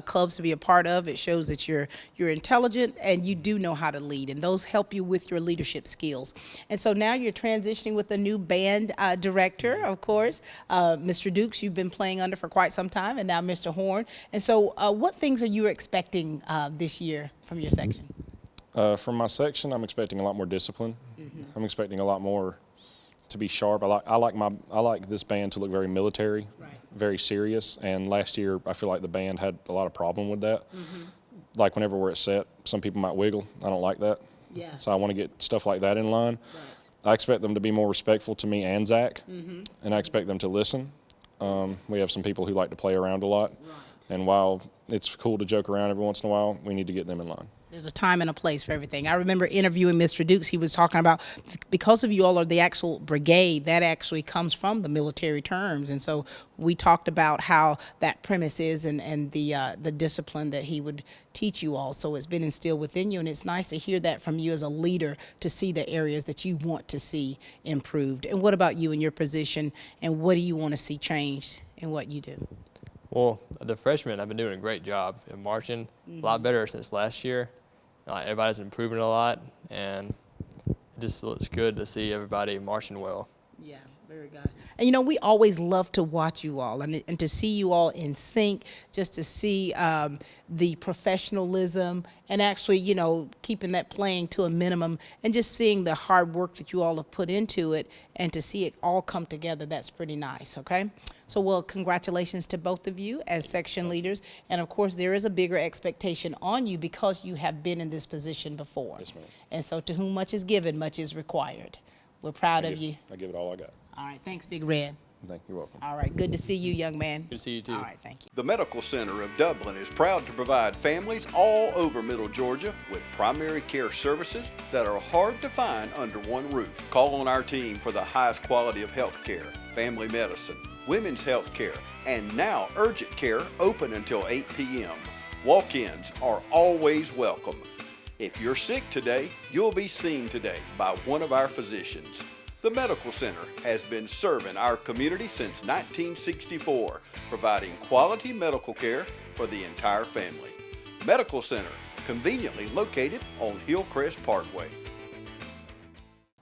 [SPEAKER 2] clubs to be a part of. It shows that you're intelligent and you do know how to lead, and those help you with your leadership skills. And so now you're transitioning with a new band director, of course, Mr. Dukes. You've been playing under for quite some time, and now Mr. Horn. And so, what things are you expecting this year from your section?
[SPEAKER 19] From my section, I'm expecting a lot more discipline. I'm expecting a lot more to be sharp. I like this band to look very military, very serious. And last year, I feel like the band had a lot of problem with that. Like whenever we're at set, some people might wiggle. I don't like that.
[SPEAKER 2] Yeah.
[SPEAKER 19] So I want to get stuff like that in line. I expect them to be more respectful to me and Zach, and I expect them to listen. We have some people who like to play around a lot, and while it's cool to joke around every once in a while, we need to get them in line.
[SPEAKER 2] There's a time and a place for everything. I remember interviewing Mr. Dukes. He was talking about because of you all are the actual brigade, that actually comes from the military terms. And so we talked about how that premise is and the discipline that he would teach you all. So it's been instilled within you, and it's nice to hear that from you as a leader to see the areas that you want to see improved. And what about you in your position, and what do you want to see changed in what you do?
[SPEAKER 20] Well, the freshmen have been doing a great job in marching, a lot better since last year. Everybody's improving a lot, and it just looks good to see everybody marching well.
[SPEAKER 2] Yeah, very good. And you know, we always love to watch you all and to see you all in sync, just to see the professionalism and actually, you know, keeping that playing to a minimum and just seeing the hard work that you all have put into it and to see it all come together. That's pretty nice, okay? So, well, congratulations to both of you as section leaders. And of course, there is a bigger expectation on you because you have been in this position before.
[SPEAKER 19] Yes, ma'am.
[SPEAKER 2] And so to whom much is given, much is required. We're proud of you.
[SPEAKER 19] I give it all I got.
[SPEAKER 2] All right, thanks, Big Red.
[SPEAKER 19] Thank you. You're welcome.
[SPEAKER 2] All right, good to see you, young man.
[SPEAKER 20] Good to see you, too.
[SPEAKER 2] All right, thank you.
[SPEAKER 21] The Medical Center of Dublin is proud to provide families all over Middle Georgia with primary care services that are hard to find under one roof. Call on our team for the highest quality of health care, family medicine, women's health care, and now urgent care open until 8 p.m. Walk-ins are always welcome. If you're sick today, you'll be seen today by one of our physicians. The Medical Center has been serving our community since 1964, providing quality medical care for the entire family. Medical Center, conveniently located on Hillcrest Parkway.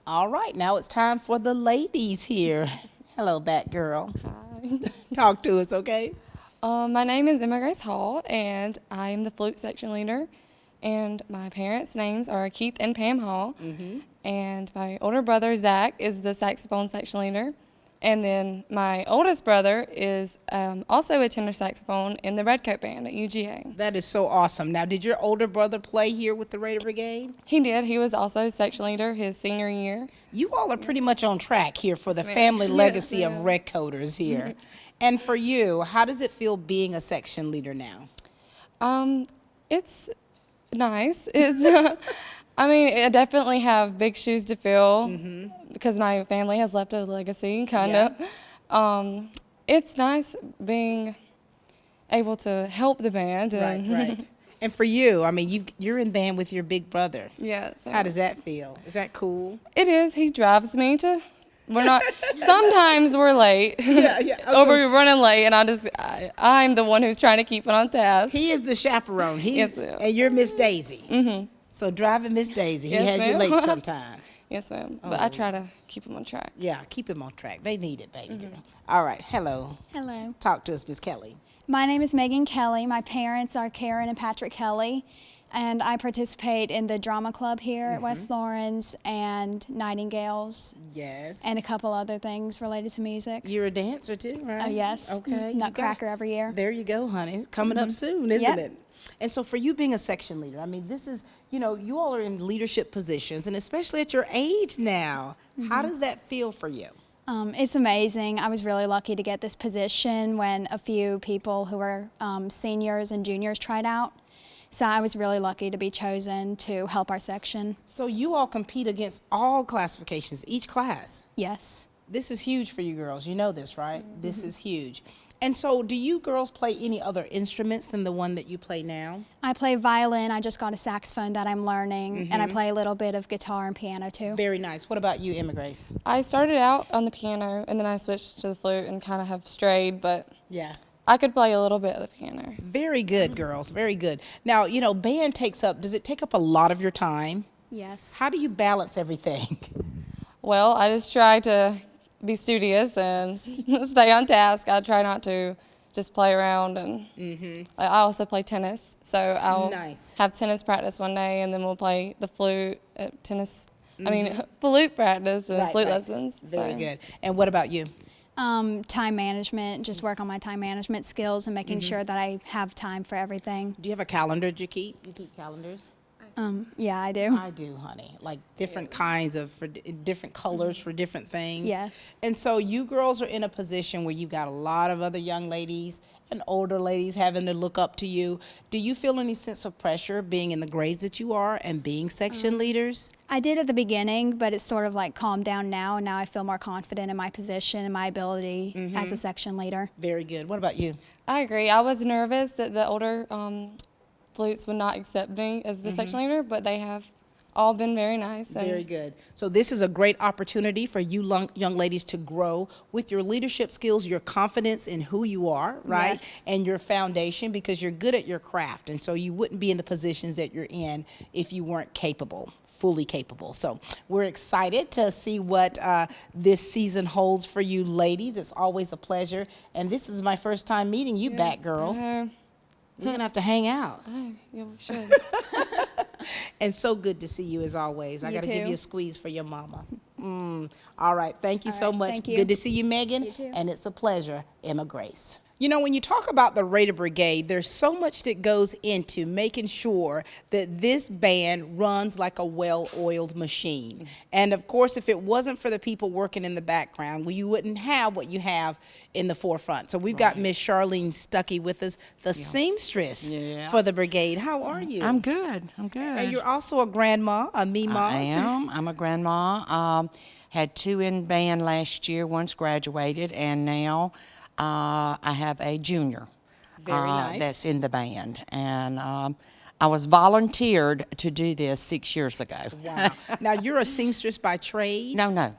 [SPEAKER 2] All right, now it's time for the ladies here. Hello, Batgirl. Hi. Talk to us, okay?
[SPEAKER 1] My name is Emma Grace Hall, and I am the flute section leader. And my parents' names are Keith and Pam Hall. And my older brother, Zach, is the saxophone section leader. And then my oldest brother is also a tenor saxophone in the Redcoat Band at UGA.
[SPEAKER 2] That is so awesome. Now, did your older brother play here with the Raider Brigade?
[SPEAKER 1] He did. He was also section leader his senior year.
[SPEAKER 2] You all are pretty much on track here for the
[SPEAKER 1] Yes,
[SPEAKER 2] family
[SPEAKER 1] ma'am.
[SPEAKER 2] legacy
[SPEAKER 1] Yes,
[SPEAKER 2] of
[SPEAKER 1] ma'am.
[SPEAKER 2] Redcoaters here. And for you, how does it feel being a section leader now?
[SPEAKER 1] It's nice. It's, I mean, I definitely have big shoes to fill because my family has left a legacy, kind of. It's nice being able to help the band. And
[SPEAKER 2] Right. And for you, I mean, you're in band with your big brother.
[SPEAKER 1] Yes.
[SPEAKER 2] How does that feel? Is that cool?
[SPEAKER 1] It is. He drives me to. We're not. Sometimes we're late. Or we're running late, and I'm the one who's trying to keep it on task.
[SPEAKER 2] He is the chaperone.
[SPEAKER 1] Yes, ma'am.
[SPEAKER 2] And you're Miss Daisy. So driving Miss Daisy, he
[SPEAKER 1] Yes,
[SPEAKER 2] has you
[SPEAKER 1] ma'am.
[SPEAKER 2] late sometime.
[SPEAKER 1] Yes, ma'am. But I try to keep him on track.
[SPEAKER 2] Yeah, keep him on track. They need it, baby girl. All right, hello.
[SPEAKER 22] Hello.
[SPEAKER 2] Talk to us, Miss Kelly.
[SPEAKER 22] My name is Megan Kelly. My parents are Karen and Patrick Kelly, and I participate in the drama club here at West Lawrence and Nightingales.
[SPEAKER 2] Yes.
[SPEAKER 22] And a couple other things related to music.
[SPEAKER 2] You're a dancer too, right?
[SPEAKER 22] Yes.
[SPEAKER 2] Okay. you
[SPEAKER 22] Nutcracker
[SPEAKER 2] got-
[SPEAKER 22] every year.
[SPEAKER 2] There you go, honey. Coming up soon, isn't
[SPEAKER 22] Yep.
[SPEAKER 2] it? And so for you being a section leader, I mean, this is, you all are in leadership positions, and especially at your age now, how does that feel for you?
[SPEAKER 22] It's amazing. I was really lucky to get this position when a few people who were seniors and juniors tried out. So I was really lucky to be chosen to help our section.
[SPEAKER 2] So you all compete against all classifications, each class?
[SPEAKER 22] Yes.
[SPEAKER 2] This is huge for you girls. You know this, right? This is huge. And so do you girls play any other instruments than the one that you play now?
[SPEAKER 22] I play violin. I just got a saxophone that I'm learning, and I play a little bit of guitar and piano too.
[SPEAKER 2] Very nice. What about you, Emma Grace?
[SPEAKER 1] I started out on the piano, and then I switched to the flute and kind of have strayed, but
[SPEAKER 2] Yeah.
[SPEAKER 1] I could play a little bit of the piano.
[SPEAKER 2] Very good, girls. Very good. Now, band does it take up a lot of your time?
[SPEAKER 22] Yes.
[SPEAKER 2] How do you balance everything?
[SPEAKER 1] Well, I just try to be studious and stay on task. I try not to just play around, and I also play tennis. So I'll have tennis practice one day, and then we'll play the flute at tennis. I mean, flute practice and flute lessons.
[SPEAKER 2] Very good. And what about you?
[SPEAKER 22] Time management, just work on my time management skills and making sure that I have time for everything.
[SPEAKER 2] Do you have a calendar that you keep? You keep calendars?
[SPEAKER 22] Yeah, I do.
[SPEAKER 2] I do, honey. Like different kinds of, for different colors for different things.
[SPEAKER 22] Yes.
[SPEAKER 2] And so you girls are in a position where you've got a lot of other young ladies and older ladies having to look up to you. Do you feel any sense of pressure being in the grades that you are and being section leaders?
[SPEAKER 22] I did at the beginning, but it's sort of like calmed down now, and now I feel more confident in my position and my ability as a section leader.
[SPEAKER 2] Very good. What about you?
[SPEAKER 1] I agree. I was nervous that the older flutes would not accept me as the section leader, but they have all been very nice. And
[SPEAKER 2] Very good. So this is a great opportunity for you young ladies to grow with your leadership skills, your confidence in who you are, right?
[SPEAKER 22] Yes.
[SPEAKER 2] And your foundation, because you're good at your craft. And so you wouldn't be in the positions that you're in if you weren't capable, fully capable. So we're excited to see what this season holds for you ladies. It's always a pleasure. And this is my first time meeting you, Batgirl. We're going to have to hang out.
[SPEAKER 1] I know. Yeah, we should.
[SPEAKER 2] And so good to see you as always. I
[SPEAKER 22] You
[SPEAKER 2] got to give
[SPEAKER 22] too.
[SPEAKER 2] you a squeeze for your mama. All right. Thank you so much.
[SPEAKER 22] thank you.
[SPEAKER 2] Good to see you, Megan.
[SPEAKER 22] You too.
[SPEAKER 2] And it's a pleasure, Emma Grace. When you talk about the Raider Brigade, there's so much that goes into making sure that this band runs like a well-oiled machine. And of course, if it wasn't for the people working in the background, well, you wouldn't have what you have in the forefront. So we've got Miss Charlene Stuckey with us, the seamstress for the brigade. How are you?
[SPEAKER 23] I'm good. I'm good.
[SPEAKER 2] And you're also a grandma, a Mima.
[SPEAKER 23] I am. I'm a grandma. Had 2 in band last year. One's graduated, and now I have a junior
[SPEAKER 2] Very nice.
[SPEAKER 23] that's in the band. And I was volunteered to do this 6 years ago.
[SPEAKER 2] Wow. Now, you're a seamstress by trade?
[SPEAKER 23] No.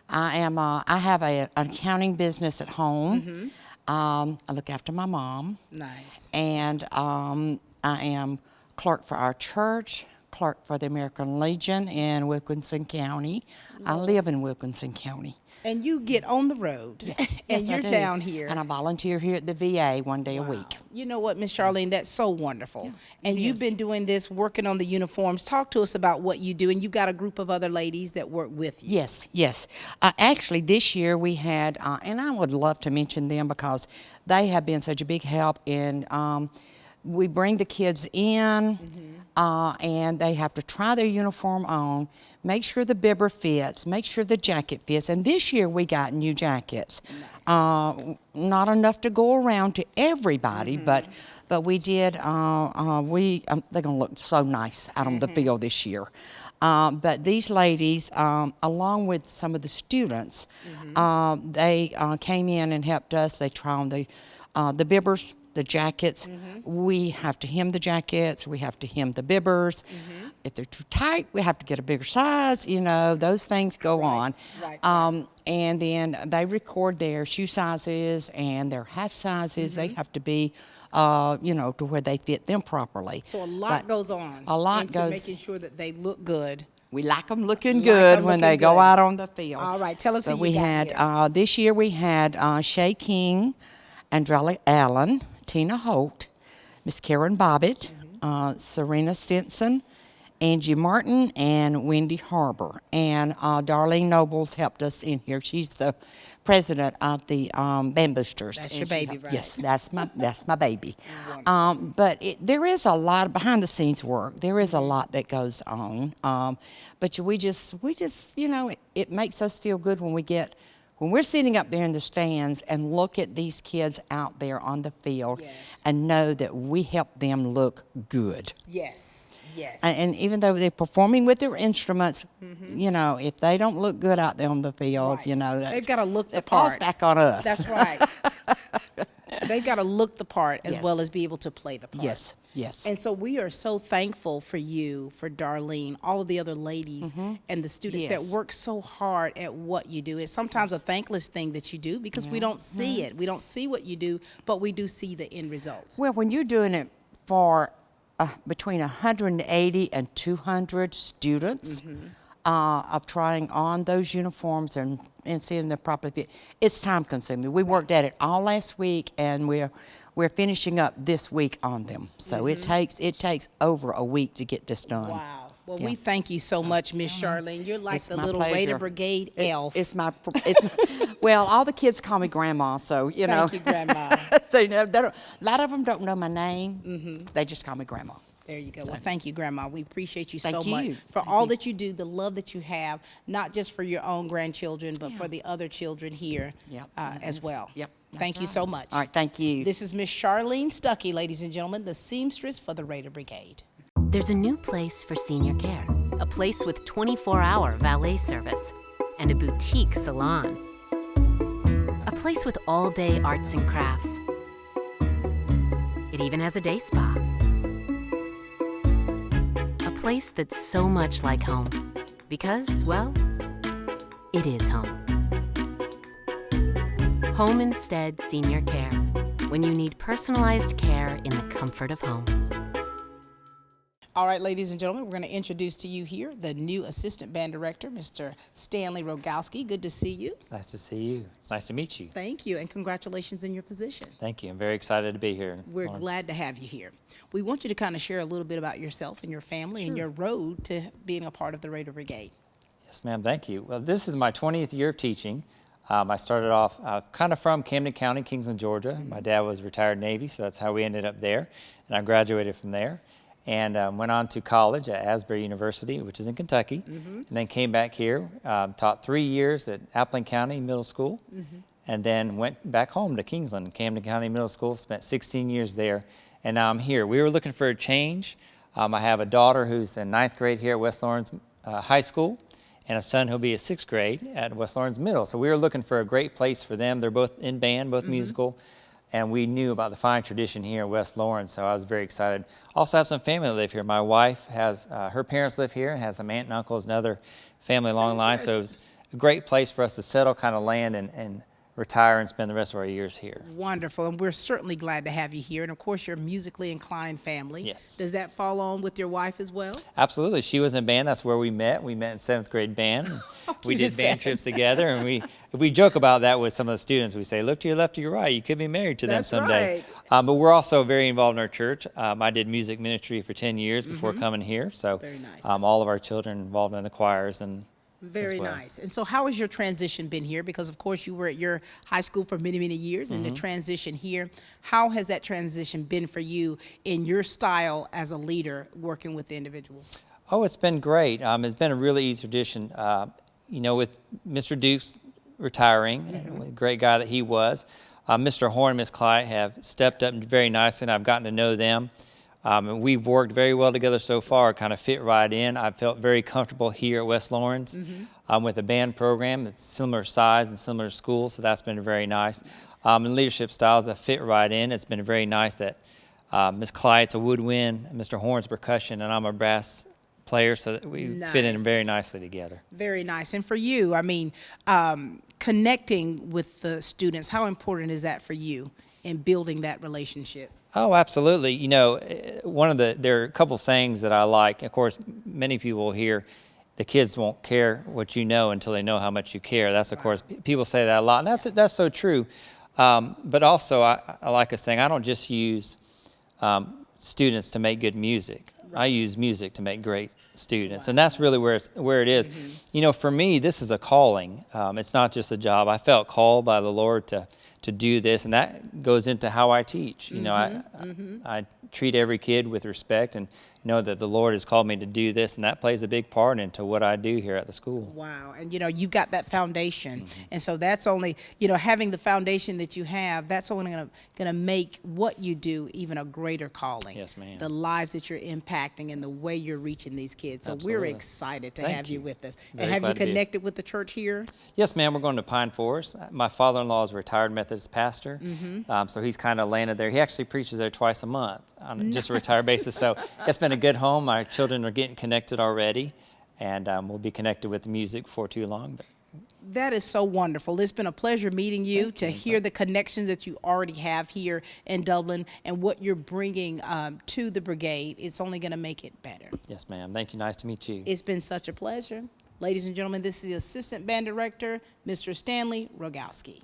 [SPEAKER 23] I am. I have an accounting business at home. I look after my mom.
[SPEAKER 2] Nice.
[SPEAKER 23] And I am clerk for our church, clerk for the American Legion in Wilkinson County. I live in Wilkinson County.
[SPEAKER 2] And you get on the road, and
[SPEAKER 23] Yes, I
[SPEAKER 2] you're
[SPEAKER 23] do.
[SPEAKER 2] down here.
[SPEAKER 23] And I volunteer here at the VA one day a week.
[SPEAKER 2] You know what, Miss Charlene, that's so wonderful. And
[SPEAKER 23] it
[SPEAKER 2] you've
[SPEAKER 23] is.
[SPEAKER 2] been doing this, working on the uniforms. Talk to us about what you do. And you've got a group of other ladies that work with you.
[SPEAKER 23] Yes. Actually, this year we had, and I would love to mention them because they have been such a big help in, we bring the kids in, and they have to try their uniform on, make sure the bibber fits, make sure the jacket fits. And this year we got new jackets. Not enough to go around to everybody, but we did. They're going to look so nice out on the field this year. But these ladies, along with some of the students, they came in and helped us. They tried on the bibbers, the jackets. We have to hem the jackets. We have to hem the bibbers. If they're too tight, we have to get a bigger size. You know, those things go on. And then they record their shoe sizes and their hat sizes. They have to be, you know, to where they fit them properly.
[SPEAKER 2] So a lot goes on.
[SPEAKER 23] A lot
[SPEAKER 2] into
[SPEAKER 23] goes.
[SPEAKER 2] making sure that they look good.
[SPEAKER 23] We like them looking good when they go out on the field.
[SPEAKER 2] All right, tell us
[SPEAKER 23] So
[SPEAKER 2] who
[SPEAKER 23] we
[SPEAKER 2] you got
[SPEAKER 23] had
[SPEAKER 2] here.
[SPEAKER 23] this year we had Shay King, Andrella Allen, Tina Holt, Miss Karen Bobbitt, Serena Stinson, Angie Martin, and Wendy Harbor. And Darlene Nobles helped us in here. She's the president of the Band Boosters.
[SPEAKER 2] That's
[SPEAKER 23] And
[SPEAKER 2] your
[SPEAKER 23] she
[SPEAKER 2] baby,
[SPEAKER 23] helped-
[SPEAKER 2] right?
[SPEAKER 23] Yes, that's my baby. But there is a lot of behind the scenes work. There is a lot that goes on. But we just, you know, it makes us feel good when we're sitting up there in the stands and look at these kids out there on the field and know that we help them look good.
[SPEAKER 2] Yes.
[SPEAKER 23] And even though they're performing with their instruments, you know, if they don't look good out there on the field, you know,
[SPEAKER 2] They've got to look the
[SPEAKER 23] it falls
[SPEAKER 2] part.
[SPEAKER 23] back on us.
[SPEAKER 2] That's right. They've got to look the part as
[SPEAKER 23] Yes.
[SPEAKER 2] well as be able to play the part.
[SPEAKER 23] Yes.
[SPEAKER 2] And so we are so thankful for you, for Darlene, all of the other ladies and the students that
[SPEAKER 23] Yes.
[SPEAKER 2] work so hard at what you do. It's sometimes a thankless thing that you do because we don't see it. We don't see what you do, but we do see the end results.
[SPEAKER 23] Well, when you're doing it for between 180 and 200 students of trying on those uniforms and seeing the proper fit, it's time consuming. We worked at it all last week, and we're finishing up this week on them. So it takes over a week to get this done.
[SPEAKER 2] Wow. Well,
[SPEAKER 23] Yeah.
[SPEAKER 2] we thank you so much, Miss Charlene. You're like
[SPEAKER 23] It's
[SPEAKER 2] the
[SPEAKER 23] my
[SPEAKER 2] little
[SPEAKER 23] pleasure.
[SPEAKER 2] Raider Brigade elf.
[SPEAKER 23] Well, all the kids call me Grandma, so you know.
[SPEAKER 2] Thank you, Grandma.
[SPEAKER 23] A lot of them don't know my name. They just call me Grandma.
[SPEAKER 2] There you go. Well, thank you, Grandma. We appreciate you so
[SPEAKER 23] Thank
[SPEAKER 2] much
[SPEAKER 23] you.
[SPEAKER 2] for all that you do, the love that you have, not just for your own grandchildren, but for the other children here as well.
[SPEAKER 23] Yep.
[SPEAKER 2] Thank you so much.
[SPEAKER 23] All right, thank you.
[SPEAKER 2] This is Miss Charlene Stuckey, ladies and gentlemen, the seamstress for the Raider Brigade.
[SPEAKER 3] There's a new place for senior care, a place with 24-hour valet service and a boutique salon, a place with all-day arts and crafts. It even has a day spa. A place that's so much like home because, well, it is home. Home Instead Senior Care, when you need personalized care in the comfort of home.
[SPEAKER 2] All right, ladies and gentlemen, we're going to introduce to you here the new assistant band director, Mr. Stanley Rogowski. Good to see you.
[SPEAKER 6] It's nice to see you. It's nice to meet you.
[SPEAKER 2] Thank you, and congratulations in your position.
[SPEAKER 6] Thank you. I'm very excited to be here.
[SPEAKER 2] We're glad to have you here. We want you to kind of share a little bit about yourself and your family and your road to being a part of the Raider Brigade.
[SPEAKER 6] Yes, ma'am. Thank you. Well, this is my 20th year of teaching. I started off kind of from Camden County, Kingsland, Georgia. My dad was retired Navy, so that's how we ended up there. And I graduated from there and went on to college at Asbury University, which is in Kentucky, and then came back here, taught 3 years at Appling County Middle School, and then went back home to Kingsland, Camden County Middle School, spent 16 years there, and now I'm here. We were looking for a change. I have a daughter who's in 9th grade here at West Lawrence High School, and a son who'll be at 6th grade at West Lawrence Middle. So we were looking for a great place for them. They're both in band, both musical, and we knew about the fine tradition here at West Lawrence, so I was very excited. Also have some family that live here. My wife has, her parents live here and has some aunt and uncles and other family along the line, so it was a great place for us to settle, kind of land and retire and spend the rest of our years here.
[SPEAKER 2] Wonderful, and we're certainly glad to have you here. And of course, you're a musically inclined family.
[SPEAKER 6] Yes.
[SPEAKER 2] Does that fall on with your wife as well?
[SPEAKER 6] Absolutely. She was in band. That's where we met. We met in 7th grade band. We
[SPEAKER 2] cute
[SPEAKER 6] did
[SPEAKER 2] is
[SPEAKER 6] band
[SPEAKER 2] that?
[SPEAKER 6] trips together, and we joke about that with some of the students. We say, look to your left or your right. You could be married to them
[SPEAKER 2] That's
[SPEAKER 6] someday.
[SPEAKER 2] right.
[SPEAKER 6] But we're also very involved in our church. I did music ministry for 10 years before coming here. So
[SPEAKER 2] Very nice.
[SPEAKER 6] all of our children involved in the choirs and
[SPEAKER 2] Very
[SPEAKER 6] as well.
[SPEAKER 2] nice. And so how has your transition been here? Because of course you were at your high school for many, many years, and the transition here, how has that transition been for you in your style as a leader working with the individuals?
[SPEAKER 6] Oh, it's been great. It's been a really easy tradition. With Mr. Dukes retiring, great guy that he was, Mr. Horn and Miss Clyde have stepped up very nicely, and I've gotten to know them. And we've worked very well together so far, kind of fit right in. I felt very comfortable here at West Lawrence with a band program that's similar size and similar schools, so that's been very nice. And leadership styles that fit right in. It's been very nice that Miss Clyde's a woodwind, Mr. Horn's percussion, and I'm a brass player, so that we fit in very nicely together.
[SPEAKER 2] Very nice. And for you, I mean, connecting with the students, how important is that for you in building that relationship?
[SPEAKER 6] Oh, absolutely. There are a couple sayings that I like. Of course, many people hear, the kids won't care what you know until they know how much you care. That's, of course, people say that a lot, and that's so true. But also, I like a saying, I don't just use students to make good music. I use music to make great students, and that's really where it is. For me, this is a calling. It's not just a job. I felt called by the Lord to do this, and that goes into how I teach. I treat every kid with respect and know that the Lord has called me to do this, and that plays a big part into what I do here at the school.
[SPEAKER 2] Wow. And you've got that foundation. And so that's only, having the foundation that you have, that's only going to make what you do even a greater calling.
[SPEAKER 6] Yes, ma'am.
[SPEAKER 2] The lives that you're impacting and the way you're reaching these kids. So we're
[SPEAKER 6] Absolutely.
[SPEAKER 2] excited to
[SPEAKER 6] Thank
[SPEAKER 2] have you
[SPEAKER 6] you.
[SPEAKER 2] with us.
[SPEAKER 6] Very
[SPEAKER 2] And have you
[SPEAKER 6] glad to be here.
[SPEAKER 2] connected with the church here?
[SPEAKER 6] Yes, ma'am. We're going to Pine Forest. My father-in-law is a retired Methodist pastor, so he's kind of landed there. He actually preaches there twice a month on just a retired basis. So it's been a good home. My children are getting connected already, and we'll be connected with the music before too long. But
[SPEAKER 2] That is so wonderful. It's been a pleasure meeting you, to hear the connections that you already have here in Dublin and what you're bringing to the brigade. It's only going to make it better.
[SPEAKER 6] yes, ma'am. Thank you. Nice to meet you.
[SPEAKER 2] It's been such a pleasure. Ladies and gentlemen, this is the Assistant Band Director, Mr. Stanley Rogowski.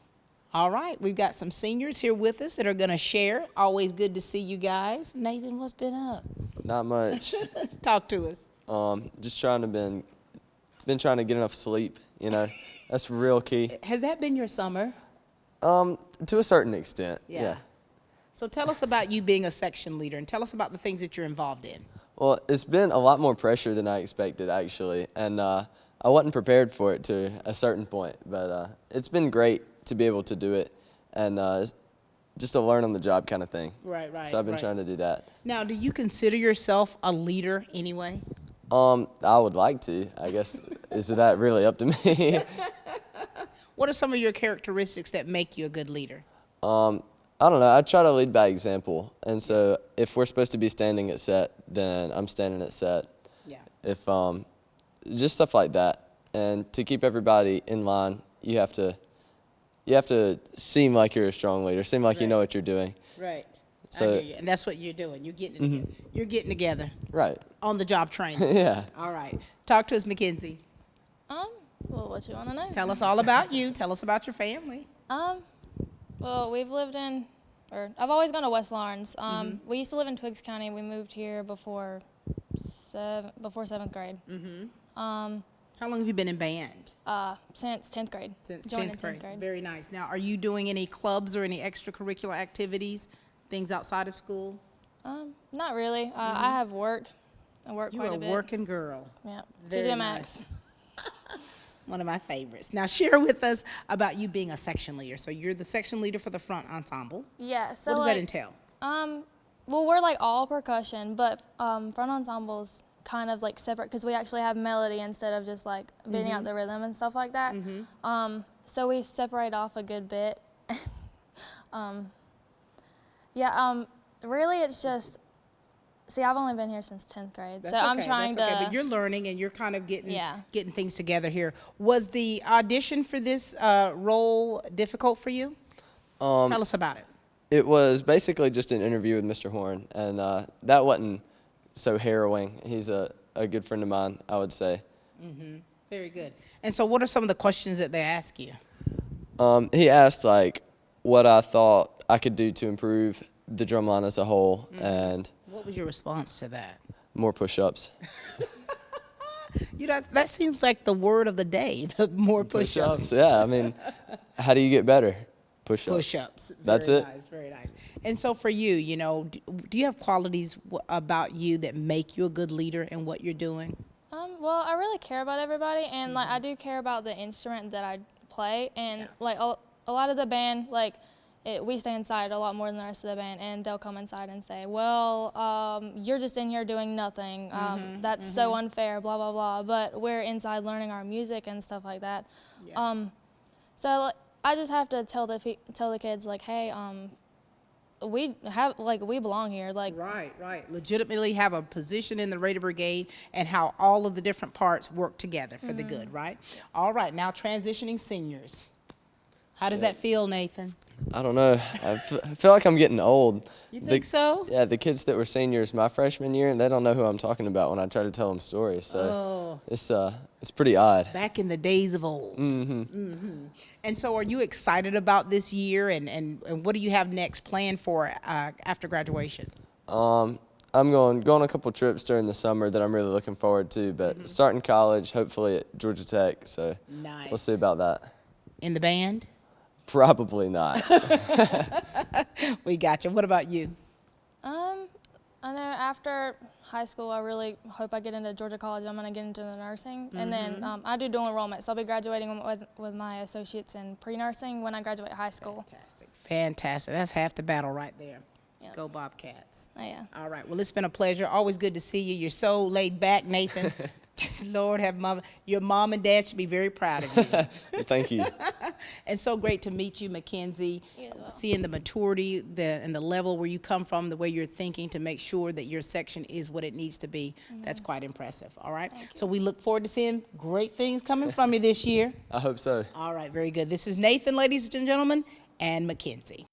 [SPEAKER 2] All right, we've got some seniors here with us that are going to share. Always good to see you guys. Nathan, what's been up?
[SPEAKER 5] Not much.
[SPEAKER 2] Talk to us.
[SPEAKER 5] Just been trying to get enough sleep, That's real key.
[SPEAKER 2] Has that been your summer?
[SPEAKER 5] To a certain extent, yeah.
[SPEAKER 2] So tell us about you being a section leader, and tell us about the things that you're involved in.
[SPEAKER 5] Well, it's been a lot more pressure than I expected, actually, and I wasn't prepared for it to a certain point, but it's been great to be able to do it, and it's just a learn-on-the-job kind of thing.
[SPEAKER 2] Right.
[SPEAKER 5] So I've been trying to do that.
[SPEAKER 2] Now, do you consider yourself a leader anyway?
[SPEAKER 5] I would like to, I guess. Is that really up to me?
[SPEAKER 2] What are some of your characteristics that make you a good leader?
[SPEAKER 5] I don't know. I try to lead by example. And so if we're supposed to be standing at set, then I'm standing at set.
[SPEAKER 2] Yeah.
[SPEAKER 5] If just stuff like that. And to keep everybody in line, you have to seem like you're a strong leader, seem like you know what you're doing.
[SPEAKER 2] Right.
[SPEAKER 5] So,
[SPEAKER 2] I hear you. And that's what you're doing. You're getting together. You're getting together.
[SPEAKER 5] Right.
[SPEAKER 2] On the job training.
[SPEAKER 5] Yeah.
[SPEAKER 2] All right. Talk to us, Mackenzie.
[SPEAKER 7] Well, what you want to know?
[SPEAKER 2] Tell us all about you. Tell us about your family.
[SPEAKER 7] Well, we've lived in, or I've always gone to West Lawrence. We used to live in Twiggs County. We moved here before 7th grade.
[SPEAKER 2] How long have you been in band?
[SPEAKER 7] Since 10th grade.
[SPEAKER 2] Since
[SPEAKER 7] Joined
[SPEAKER 2] 10th
[SPEAKER 7] in
[SPEAKER 2] grade. Very nice. Now, are you doing any clubs or any extracurricular activities, things outside of school?
[SPEAKER 7] Not really. I have work. I work
[SPEAKER 2] You
[SPEAKER 7] quite
[SPEAKER 2] are
[SPEAKER 7] a bit.
[SPEAKER 2] a working girl.
[SPEAKER 7] Yeah.
[SPEAKER 2] Very
[SPEAKER 7] TJ
[SPEAKER 2] nice. One of my favorites. Now, share with us about you being a section leader. So you're the section leader for the front ensemble.
[SPEAKER 7] Yeah. So
[SPEAKER 2] what does
[SPEAKER 7] like,
[SPEAKER 2] that entail?
[SPEAKER 7] Well, we're like all percussion, but front ensemble's kind of like separate because we actually have melody instead of just like beating out the rhythm and stuff like that. So we separate off a good bit. Really it's just See, I've only been here since 10th grade,
[SPEAKER 2] That's
[SPEAKER 7] so
[SPEAKER 2] okay,
[SPEAKER 7] I'm trying
[SPEAKER 2] that's okay,
[SPEAKER 7] to.
[SPEAKER 2] but you're learning and you're kind of getting
[SPEAKER 7] Yeah.
[SPEAKER 2] getting things together here. Was the audition for this role difficult for you? Tell us about it.
[SPEAKER 5] It was basically just an interview with Mr. Horn, and that wasn't so harrowing. He's a good friend of mine, I would say.
[SPEAKER 2] Very good. And so what are some of the questions that they ask you?
[SPEAKER 5] He asked, like, what I thought I could do to improve the drumline as a whole, and
[SPEAKER 2] What was your response to that?
[SPEAKER 5] more push-ups.
[SPEAKER 2] You know, that seems like the word of the day, the more push-ups.
[SPEAKER 5] Yeah, I mean, how do you get better? Push-ups.
[SPEAKER 2] Push-ups.
[SPEAKER 5] That's
[SPEAKER 2] Very
[SPEAKER 5] it.
[SPEAKER 2] Nice, very nice. And so for you, you know, do you have qualities about you that make you a good leader in what you're doing?
[SPEAKER 7] Well, I really care about everybody, and like I do care about the instrument that I play, and like a lot of the band, like we stay inside a lot more than the rest of the band, and they'll come inside and say, well, you're just in here doing nothing. That's so unfair, blah, blah, blah. But we're inside learning our music and stuff like that. So like, I just have to tell the kids, like, hey, we belong here. Like,
[SPEAKER 2] Right. Legitimately have a position in the Raider Brigade and how all of the different parts work together for the good, right? All right, now transitioning seniors. How does that feel, Nathan?
[SPEAKER 5] I don't know. I feel like I'm getting old.
[SPEAKER 2] You think so?
[SPEAKER 5] Yeah, the kids that were seniors my freshman year, they don't know who I'm talking about when I try to tell them stories. So it's pretty odd.
[SPEAKER 2] Back in the days of old. And so are you excited about this year, and what do you have next planned for after graduation?
[SPEAKER 5] I'm going on a couple trips during the summer that I'm really looking forward to, but starting college, hopefully at Georgia Tech, so we'll see about that.
[SPEAKER 2] In the band?
[SPEAKER 5] Probably not.
[SPEAKER 2] We got you. What about you?
[SPEAKER 7] I know after high school, I really hope I get into Georgia College. I'm going to get into the nursing. And then I do dual enrollment, so I'll be graduating with my associates in pre-nursing when I graduate high school.
[SPEAKER 2] Fantastic. That's half the battle right there.
[SPEAKER 7] Yep.
[SPEAKER 2] Go Bobcats.
[SPEAKER 7] Oh, yeah.
[SPEAKER 2] All right. Well, it's been a pleasure. Always good to see you. You're so laid back, Nathan. Lord have your mom and dad should be very proud of you.
[SPEAKER 5] Thank you.
[SPEAKER 2] And so great to meet you, Mackenzie. Seeing the maturity and the level where you come from, the way you're thinking to make sure that your section is what it needs to be. That's quite impressive. All right. So we look forward to seeing great things coming from you this year.
[SPEAKER 5] I hope so.
[SPEAKER 2] All right. Very good. This is Nathan, ladies and gentlemen, and Mackenzie.